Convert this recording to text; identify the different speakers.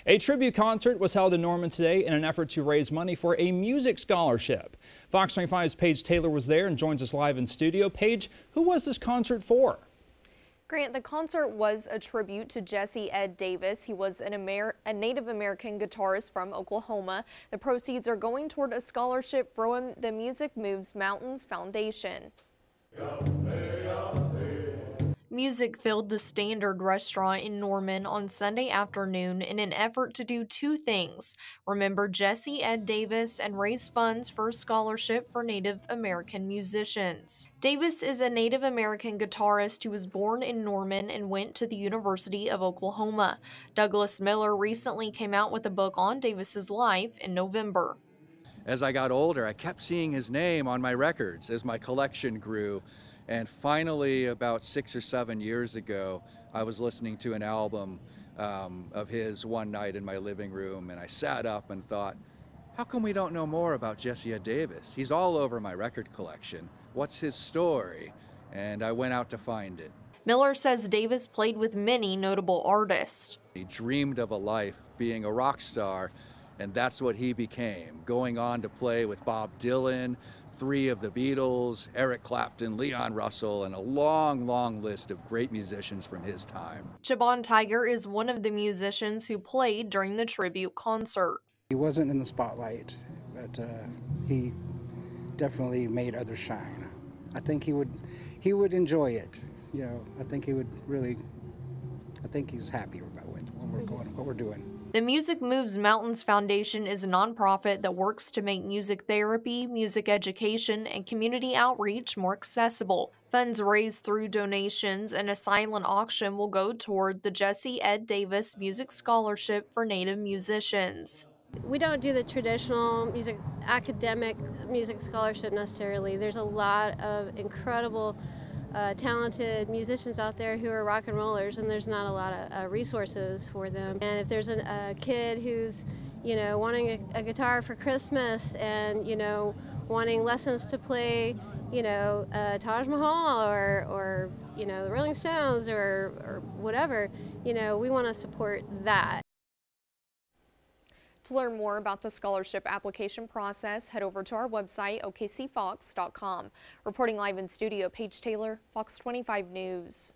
Speaker 1: A tribute concert was held in Norman today in an effort to raise money for a music scholarship. Fox 25's Paige Taylor was there and joins us live in studio. Paige, who was this concert for?
Speaker 2: Grant, the concert was a tribute to Jesse Ed Davis. He was a Native American guitarist from Oklahoma. The proceeds are going toward a scholarship from the Music Moves Mountains Foundation. Music filled the Standard restaurant in Norman on Sunday afternoon in an effort to do two things: remember Jesse Ed Davis and raise funds for a scholarship for Native American musicians. Davis is a Native American guitarist who was born in Norman and went to the University of Oklahoma. Douglas Miller recently came out with a book on Davis's life in November.
Speaker 3: As I got older, I kept seeing his name on my records as my collection grew. And finally, about 6 or 7 years ago, I was listening to an album of his one night in my living room, and I sat up and thought, how come we don't know more about Jesse Ed Davis? He's all over my record collection. What's his story? And I went out to find it.
Speaker 2: Miller says Davis played with many notable artists.
Speaker 3: He dreamed of a life being a rock star, and that's what he became, going on to play with Bob Dylan, 3 of the Beatles, Eric Clapton, Leon Russell, and a long, long list of great musicians from his time.
Speaker 2: Chabon Tiger is one of the musicians who played during the tribute concert.
Speaker 4: He wasn't in the spotlight, but he definitely made others shine. I think he would enjoy it. You know, I think he's happy about what we're doing.
Speaker 2: The Music Moves Mountains Foundation is a nonprofit that works to make music therapy, music education, and community outreach more accessible. Funds raised through donations and a silent auction will go toward the Jesse Ed Davis Music Scholarship for Native musicians.
Speaker 5: We don't do the traditional academic music scholarship necessarily. There's a lot of incredible talented musicians out there who are rock and rollers, and there's not a lot of resources for them. And if there's a kid who's, wanting a guitar for Christmas and, wanting lessons to play, Taj Mahal or the Rolling Stones or whatever, we want to support that.
Speaker 2: To learn more about the scholarship application process, head over to our website, okcfox.com. Reporting live in studio, Paige Taylor, Fox 25 News.